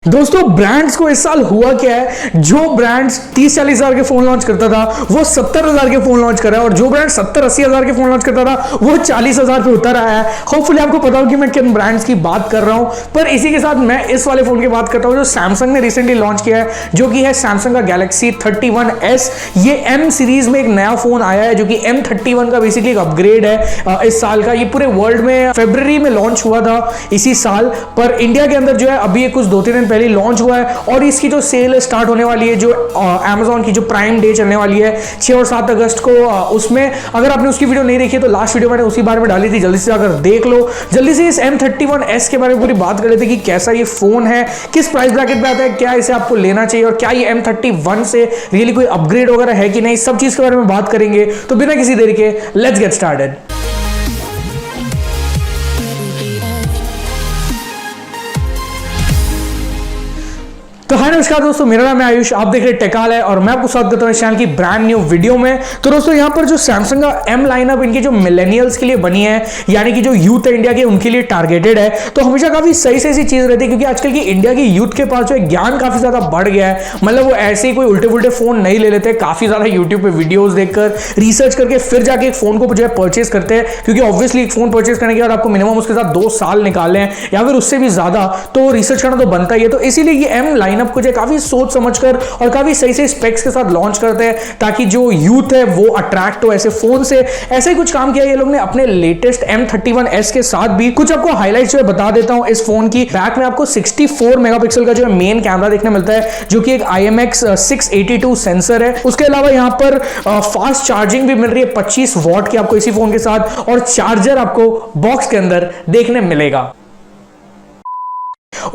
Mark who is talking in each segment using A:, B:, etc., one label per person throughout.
A: दोस्तों ब्रांड्स को इस साल हुआ क्या है, जो ब्रांड्स 30-40 हजार के फोन लॉन्च करता था वो 70 हजार के फोन लॉन्च कर रहा है और जो ब्रांड 70-80 हजार के फोन लॉन्च करता था वो 40 हजार पे उतर आया है। होपफुली आपको पता हो कि मैं किन ब्रांड्स की बात कर रहा हूं, पर इसी के साथ मैं इस वाले फोन की बात करता हूं जो सैमसंग ने रिसेंटली लॉन्च किया है, जो कि है सैमसंग का गैलेक्सी 31s। ये एम सीरीज में एक नया फोन आया है जो कि M31 का बेसिकली एक अपग्रेड है इस साल का। ये पूरे वर्ल्ड में फरवरी में लॉन्च हुआ था इसी साल, पर इंडिया के अंदर जो है अभी कुछ 2-3 दिन पहले लॉन्च हुआ है और इसकी जो सेल स्टार्ट होने वाली है, जो Amazon की जो प्राइम डे चलने वाली है 6 और 7 अगस्त को, उसमें अगर आपने उसकी वीडियो नहीं देखी है तो लास्ट वीडियो मैंने उसी बारे में डाली थी, जल्दी से अगर देख लो। जल्दी से इस M31s के बारे में पूरी बात कर लेते हैं कि कैसा ये फोन है, किस प्राइस ब्रैकेट पे आता है, क्या इसे आपको लेना चाहिए और क्या ये M31 से रियली कोई अपग्रेड वगैरह है कि नहीं, सब चीज के बारे में बात करेंगे। तो बिना किसी देरी के लेट्स गेट स्टार्टेड। तो हाय नमस्कार दोस्तों, मेरा नाम है आयुष, आप देख रहे हैं टेकालय और मैं आपको स्वागत करता हूं इस चैनल की ब्रांड न्यू वीडियो में। तो दोस्तों यहाँ पर जो सैमसंग का एम लाइनअप इनकी जो मिलेनियल्स के लिए बनी है, यानी कि जो यूथ है इंडिया के, उनके लिए टारगेटेड है। तो हमेशा काफी सही सी चीज रहती है क्योंकि आजकल की इंडिया की यूथ के पास जो है ज्ञान काफी ज्यादा बढ़ गया है। मतलब वो ऐसे ही कोई उल्टे पुल्टे फोन नहीं ले लेते, काफी ज्यादा यूट्यूब पे वीडियोस देखकर रिसर्च करके फिर जाके एक फोन को जो है परचेस करते हैं, क्योंकि ऑब्वियसली एक फोन परचेस करने के बाद आपको मिनिमम उसके साथ 2 साल निकालने हैं या फिर उससे भी ज्यादा, तो रिसर्च करना तो बनता ही है। तो इसीलिए ये एम लाइनअप को जो काफी सोच समझकर और काफी सही से स्पेक्स के साथ लॉन्च करते हैं ताकि जो यूथ है वो अट्रैक्ट हो ऐसे फोन से। ऐसे ही कुछ काम किया ये लोग ने अपने लेटेस्ट M31s के साथ भी। कुछ आपको हाइलाइट्स जो है बता देता हूं इस फोन की। बैक में आपको 64 मेगापिक्सल का जो है मेन कैमरा देखने मिलता है, जो कि एक IMX682 सेंसर है। उसके अलावा यहां पर फास्ट चार्जिंग भी मिल रही है 25 वॉट की आपको इसी फोन के साथ, और चार्जर आपको बॉक्स के अंदर देखने मिलेगा।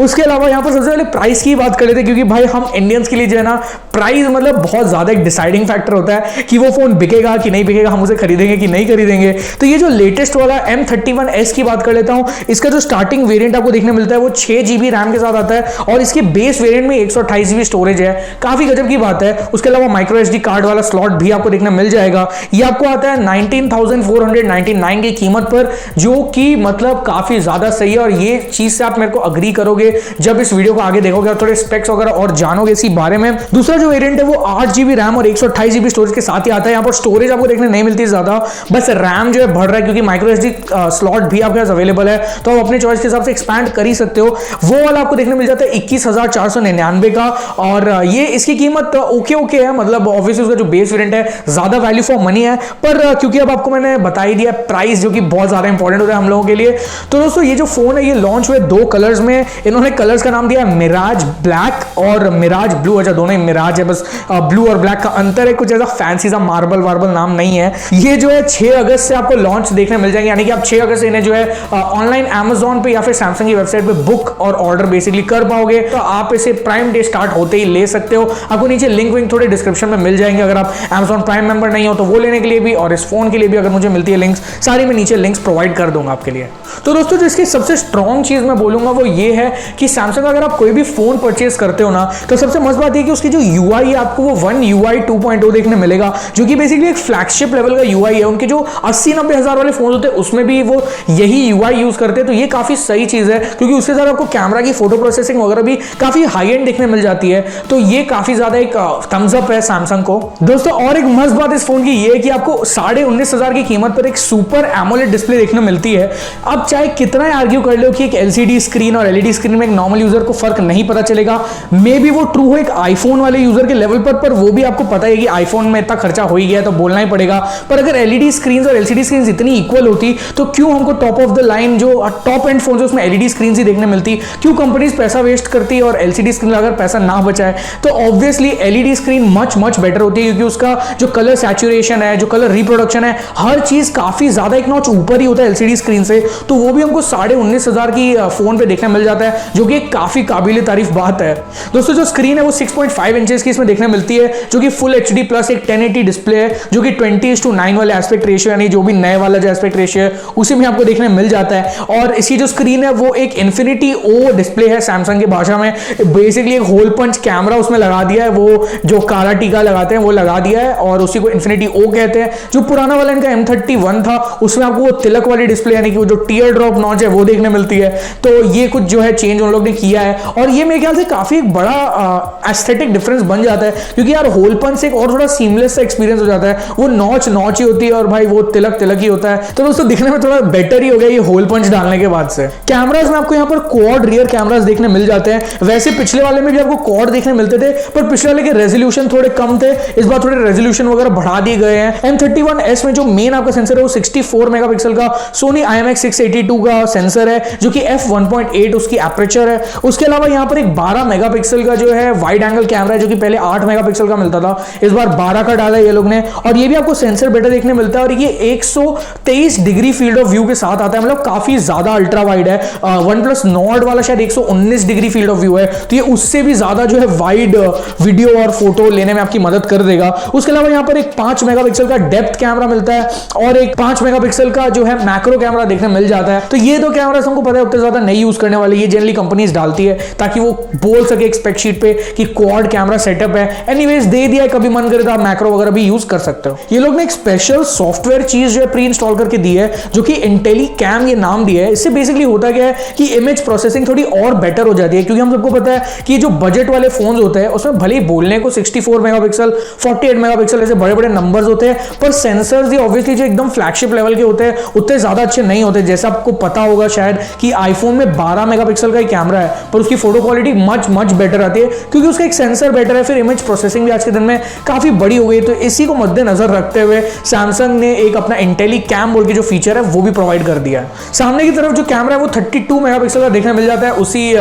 A: उसके अलावा यहां पर सबसे पहले प्राइस की बात कर लेते हैं, क्योंकि भाई हम इंडियंस के लिए जो है ना प्राइस मतलब बहुत ज्यादा एक डिसाइडिंग फैक्टर होता है कि वो फोन बिकेगा कि नहीं बिकेगा, हम उसे खरीदेंगे कि नहीं खरीदेंगे। तो ये जो लेटेस्ट वाला M31s की बात कर लेता हूं, इसका जो स्टार्टिंग वेरिएंट आपको देखने मिलता है वो 6 GB रैम के साथ आता है और इसके बेस वेरिएंट में 128 GB स्टोरेज है, काफी गजब की बात है। उसके अलावा माइक्रो SD कार्ड वाला स्लॉट भी आपको देखने मिल जाएगा। ये आपको आता है 19,499 की कीमत पर, जो कि मतलब काफी ज्यादा सही है और ये चीज से आप मेरे को अग्री करोगे जब इस वीडियो को आगे देखोगे और थोड़े स्पेक्स वगैरह और जानोगे इसी बारे में। दूसरा जो वेरिएंट है वो 8 GB रैम और 128 GB स्टोरेज के साथ ही आता है। यहाँ पर स्टोरेज आपको देखने नहीं मिलती ज्यादा, बस रैम जो है बढ़ रहा है क्योंकि माइक्रो SD स्लॉट भी आपके पास अवेलेबल है, तो आप अपने चॉइस के हिसाब से एक्सपैंड कर ही सकते हो। वो वाला आपको देखने मिल जाता है 21,499 का, और ये इसकी कीमत ओके है, मतलब ऑब्वियसली उसका जो बेस वेरिएंट है ज्यादा वैल्यू फॉर मनी है, पर क्योंकि अब आपको मैंने बता ही दिया प्राइस जो कि बहुत ज्यादा इंपॉर्टेंट होता है हम लोगों के लिए। तो दोस्तों ये जो फोन है ये लॉन्च हुए 2 कलर्स में। इन्होंने कलर्स का नाम दिया है मिराज ब्लैक और मिराज ब्लू। अच्छा, दोनों ही मिराज है, बस ब्लू और ब्लैक का अंतर है, कुछ ऐसा फैंसी सा मार्बल वार्बल नाम नहीं है। ये जो है 6 अगस्त से आपको लॉन्च देखने मिल जाएंगे, यानी कि आप 6 अगस्त से इन्हें जो है ऑनलाइन Amazon पे या फिर सैमसंग की वेबसाइट पे बुक और ऑर्डर बेसिकली कर पाओगे। तो आप इसे प्राइम डे स्टार्ट होते ही ले सकते हो। आपको नीचे लिंक विंक थोड़े डिस्क्रिप्शन में मिल जाएंगे अगर आप Amazon प्राइम मेंबर नहीं हो तो वो लेने के लिए भी, और इस फोन के लिए भी अगर मुझे मिलती है लिंक्स, सारी मैं नीचे लिंक्स प्रोवाइड कर दूंगा आपके लिए। तो दोस्तों जो इसकी सबसे स्ट्रॉन्ग चीज मैं बोलूंगा वो ये है कि सैमसंग अगर आप कोई भी फोन परचेस करते हो ना, तो सबसे मस्त बात है कि उसकी जो UI है आपको वो One UI 2.0 देखने मिलेगा, जो कि बेसिकली एक फ्लैगशिप लेवल का UI है। उनके जो 80-90 हजार वाले फोन होते हैं उसमें भी वो यही UI यूज करते हैं, तो ये काफी सही चीज है क्योंकि उसके साथ आपको कैमरा की फोटो प्रोसेसिंग वगैरह भी काफी हाई एंड देखने मिल जाती है। तो ये काफी ज्यादा एक थम्स अप है सैमसंग को। दोस्तों और एक मस्त बात इस फोन की ये है कि आपको 19,500 की कीमत पर एक सुपर एमोलेड डिस्प्ले देखने मिलती है। अब चाहे कितना आर्ग्यू कर लो कि एक LCD स्क्रीन और LED स्क्रीन में एक नॉर्मल यूजर को फर्क नहीं पता चलेगा, मे बी वो ट्रू हो एक आईफोन वाले यूजर के लेवल पर वो भी आपको पता है कि आईफोन में इतना खर्चा हो ही गया है तो बोलना ही पड़ेगा। पर अगर LED स्क्रीन और LCD स्क्रीन इतनी इक्वल होती तो क्यों हमको टॉप ऑफ द लाइन जो टॉप एंड फोन उसमें LED स्क्रीन ही देखने मिलती? क्यों कंपनीज पैसा वेस्ट करती और LCD स्क्रीन अगर पैसा ना बचाए? तो obviously LED screen much better होती है क्योंकि उसका जो कलर सैचुरेशन है, जो कलर रिप्रोडक्शन है, हर चीज काफी ज्यादा एक नॉच ऊपर ही होता है LCD स्क्रीन से। तो वो भी हमको 19,500 की फोन पे देखने मिल जाता है, जो कि काफी काबिल तारीफ बात है। दोस्तों जो स्क्रीन है वो 6.5 इंचेस की इसमें देखने मिलती है, जो कि फुल HD प्लस एक 1080 डिस्प्ले है, जो कि 20:9 वाले एस्पेक्ट रेशियो, यानी जो भी नए वाला जो एस्पेक्ट रेशियो है उसी में आपको देखने मिल जाता है। और इसकी जो स्क्रीन है वो एक इन्फिनिटी ओ डिस्प्ले है सैमसंग की भाषा में। बेसिकली एक होल पंच कैमरा उसमें लगा दिया है, वो जो काला टीका लगाते हैं वो लगा दिया है और उसी को इन्फिनिटी ओ कहते हैं। जो पुराना वाला इनका M31 था उसमें आपको वो तिलक वाली डिस्प्ले, यानी कि वो जो टीयर ड्रॉप नॉच है वो देखने मिलती है। तो ये कुछ जो है चेंज उन लोग ने किया है, और ये मेरे ख्याल से काफी एक बड़ा एस्थेटिक डिफरेंस बन जाता है, क्योंकि यार होल पंच से एक और थोड़ा सीमलेस सा एक्सपीरियंस हो जाता है, वो नॉच ही होती है और भाई वो तिलक ही होता है। तो दोस्तों दिखने में थोड़ा बेटर ही हो गया ये होल पंच डालने के बाद से। कैमरास में आपको यहाँ पर क्वाड रियर कैमरास देखने मिल जाते हैं। वैसे पिछले वाले में भी आपको क्वाड देखने मिलते थे, पर पिछले वाले के रेजोल्यूशन थोड़े कम थे, इस बार थोड़े रेजोल्यूशन वगैरह बढ़ा दिए गए हैं। M31s में जो मेन आपका सेंसर है वो 64 मेगापिक्सल का सोनी IMX682 का सेंसर है, जो कि f1.8 उसकी एपरेचर है। उसके अलावा यहाँ पर एक 12 मेगापिक्सल का जो है वाइड एंगल कैमरा है, जो कि पहले 8 मेगापिक्सल का मिलता था, इस बार 12 का डाला है ये लोग ने, और ये भी आपको सेंसर बेटर देखने मिलता है, और ये 123 डिग्री फील्ड ऑफ व्यू के साथ आता है, मतलब काफी ज्यादा अल्ट्रा वाइड है। OnePlus Nord वाला शायद 119 डिग्री फील्ड ऑफ व्यू है, तो ये उससे भी ज्यादा जो है वाइड वीडियो और फोटो लेने में आपकी मदद कर देगा। उसके अलावा यहाँ पर एक 5 मेगापिक्सल का डेप्थ कैमरा मिलता है, और एक 5 मेगापिक्सल का जो है मैक्रो कैमरा देखने मिल जाता है। तो ये दो कैमरा हमको पता है उतने ज्यादा नहीं यूज करने वाले, ये जनरली कंपनीज डालती है ताकि वो बोल सके एक स्पेक शीट पे कि क्वाड कैमरा सेटअप है। एनीवेज दे दिया है, कभी मन करे तो आप मैक्रो वगैरह भी यूज कर सकते हो। ये लोग ने एक स्पेशल सॉफ्टवेयर चीज जो है प्री इंस्टॉल करके दी है, जो कि इंटेलीकैम ये नाम दिया है। इससे बेसिकली होता क्या है कि इमेज प्रोसेसिंग थोड़ी और बेटर हो जाती है, क्योंकि हम सबको पता है कि जो बजट वाले फोन्स होते हैं उसमें भले ही बोलने को 64 मेगापिक्सल 48 मेगापिक्सल ऐसे बड़े बड़े नंबर्स होते हैं, पर सेंसर्स ये ऑब्वियसली जो एकदम फ्लैगशिप लेवल के होते हैं उतने ज्यादा अच्छे नहीं होते। जैसा आपको पता होगा शायद कि आईफोन में 12 मेगापिक्सल का ही कैमरा है, पर उसकी फोटो क्वालिटी मच बेटर आती है, क्योंकि उसका एक सेंसर बेटर है। फिर इमेज प्रोसेसिंग भी आज के दिन में काफी बड़ी हो गई, तो इसी को मद्देनजर रखते हुए सैमसंग ने एक अपना इंटेलीकैम बोल के जो फीचर है वो भी प्रोवाइड कर दिया है। सामने की तरफ जो कैमरा है वो 32 मेगापिक्सल का देखने मिल जाता है, उसी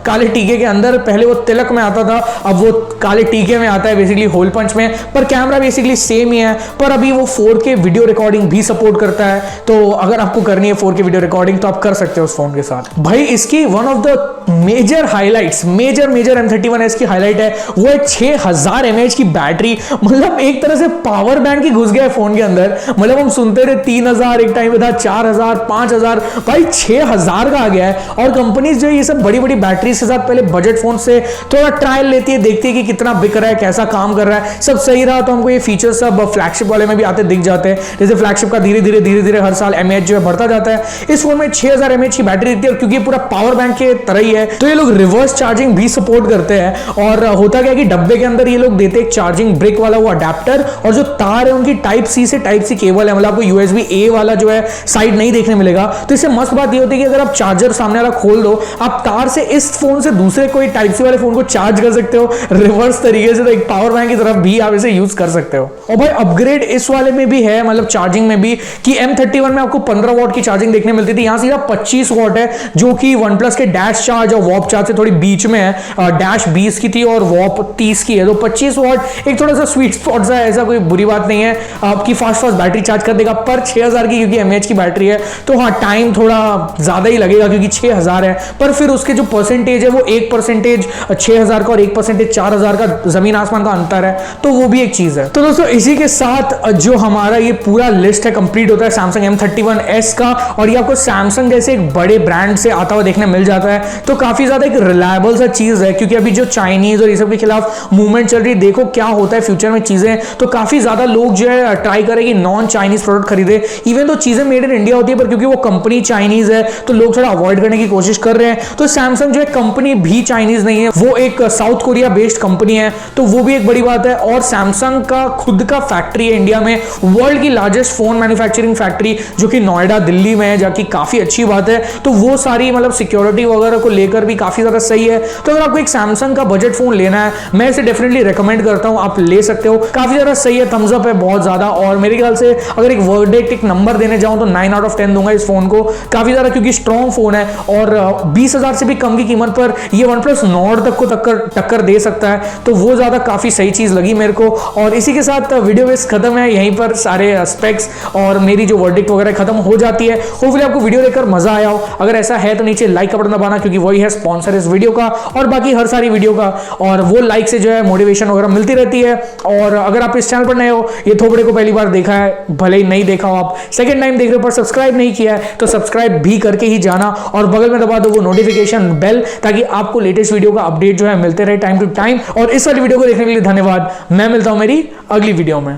A: काले टीके के अंदर। पहले वो तिलक में आता था, अब वो काले टीके में आता है बेसिकली होल पंच में, पर कैमरा बेसिकली सेम ही है। पर अभी वो 4K वीडियो रिकॉर्डिंग भी सपोर्ट करता है, तो अगर आपको करनी है 4K वीडियो रिकॉर्डिंग तो आप कर सकते हो उस फोन के साथ। भाई इसकी one of the major highlights, major M31s की हाईलाइट है वो है 6000 mAh की बैटरी। मतलब एक तरह से पावर बैंक ही घुस गया है फोन के अंदर। मतलब हम सुनते थे 3000 एक टाइम पे था, 4000 5000, भाई 6000 का आ गया है। और कंपनीज जो ये सब बड़ी बड़ी बैटरीज के साथ पहले बजट फोन से थोड़ा ट्रायल लेती है, देखती है कि कितना बिक रहा है, कैसा काम कर रहा है, सब सही रहा तो हमको ये फीचर सब फ्लैगशिप वाले में भी आते दिख जाते हैं। जैसे फ्लैगशिप का धीरे धीरे हर साल mAh जो है बढ़ता जाता है, इस फोन में 6000 mAh की बैटरी दिखती है, क्योंकि पूरा पावर बैंक के तरह ही है तो ये लोग रिवर्स चार्जिंग भी सपोर्ट करते हैं। और होता क्या है कि डब्बे के अंदर ये लोग देते हैं एक चार्जिंग ब्रिक वाला वो अडेप्टर, और जो तार है उनकी टाइप सी से टाइप सी केबल है, मतलब आपको USB A वाला जो है साइड नहीं देखने मिलेगा। तो इससे मस्त बात ये होती है कि अगर आप चार्जर सामने वाला खोल दो, आप तार से इस फोन से दूसरे कोई टाइप सी वाले फोन को चार्ज कर सकते हो रिवर्स तरीके से, तो एक पावर बैंक की तरफ भी आप इसे यूज कर सकते हो। और भाई अपग्रेड इस वाले में भी है, मतलब चार्जिंग में भी, कि M31 में आपको 15 वॉट की चार्जिंग देखने मिलती थी, यहां सीधा 25 वॉट है, जो कि OnePlus के डैश चार्ज और वॉप चार्ज से थोड़ी बीच में है। डैश 20 की थी और वॉप 30 की है, तो 25 वॉट एक थोड़ा सा स्वीट स्पॉट सा है, ऐसा कोई बुरी बात नहीं है, आपकी फास्ट बैटरी चार्ज कर देगा। पर 6000 की क्योंकि mAh की बैटरी है तो हाँ टाइम थोड़ा ज्यादा ही लगेगा, क्योंकि 6000 है। पर फिर उसके जो परसेंटेज है वो 1% 6000 का और 1% 4000 का जमीन आसमान का अंतर है, तो वो भी एक चीज है। तो दोस्तों इसी के साथ जो हमारा ये पूरा लिस्ट है कंप्लीट होता है Samsung M31s का, और ये आपको Samsung जैसे एक बड़े ब्रांड से आता हुआ देखने मिल जाता है, तो काफी ज्यादा एक रिलायबल सा चीज है। क्योंकि अभी जो चाइनीज और ये सब के खिलाफ मूवमेंट चल रही है, देखो क्या होता है फ्यूचर में चीजें, तो काफी ज्यादा लोग जो है ट्राई करेंगे नॉन चाइनीज प्रोडक्ट खरीदे, इवन तो चीजें मेड इन इंडिया होती है, पर क्योंकि वो कंपनी चाइनीज है तो लोग थोड़ा अवॉइड करने की कोशिश कर रहे हैं। तो सैमसंग जो है कंपनी भी चाइनीज नहीं है, वो एक साउथ कोरिया बेस्ड कंपनी है, तो वो भी एक बड़ी बात है। और सैमसंग का खुद का फैक्ट्री है इंडिया में, वर्ल्ड की लार्जेस्ट फोन मैन्युफैक्चरिंग फैक्ट्री, जो कि नोएडा दिल्ली में है, जाकि काफी अच्छी बात है। तो वो सारी मतलब सिक्योरिटी वगैरह को लेकर भी काफी ज्यादा सही है। तो अगर आपको एक सैमसंग का बजट फोन लेना है, मैं इसे डेफिनेटली रिकमेंड करता हूं, आप ले सकते हो, काफी ज्यादा सही है, थम्स अप है बहुत ज्यादा। और मेरे ख्याल से अगर एक वर्डिक्ट एक नंबर देने जाऊं तो 9 out of 10 दूंगा इस फोन को, काफी ज्यादा, क्योंकि स्ट्रॉन्ग फोन है और 20,000 से भी कम की कीमत पर ये OnePlus Nord तक को टक्कर दे सकता है, तो वो ज्यादा काफी सही चीज लगी मेरे को। और इसी के साथ वीडियो बेस खत्म है, यहीं पर सारे स्पेक्स और मेरी जो वर्डिक्ट वगैरह खत्म हो जाती है। होपफुली आपको वीडियो देखकर मजा आया हो, अगर ऐसा है तो नीचे लाइक का बटन दबाना, क्योंकि वही है स्पॉन्सर इस वीडियो का और बाकी हर सारी वीडियो का, और वो लाइक से जो है मोटिवेशन वगैरह मिलती रहती है। और अगर आप इस चैनल पर नए हो, ये थोबड़े को पहली बार देखा है, भले ही नहीं देखा हो, आप सेकंड टाइम देख रहे हो पर सब्सक्राइब नहीं किया है, तो सब्सक्राइब भी करके ही जाना, और बगल में दबा दो वो नोटिफिकेशन बेल, ताकि आपको लेटेस्ट वीडियो का अपडेट जो है मिलते रहे टाइम टू टाइम। और इस वाली वीडियो को देखने के लिए धन्यवाद, मैं मिलता हूं मेरी अगली वीडियो में।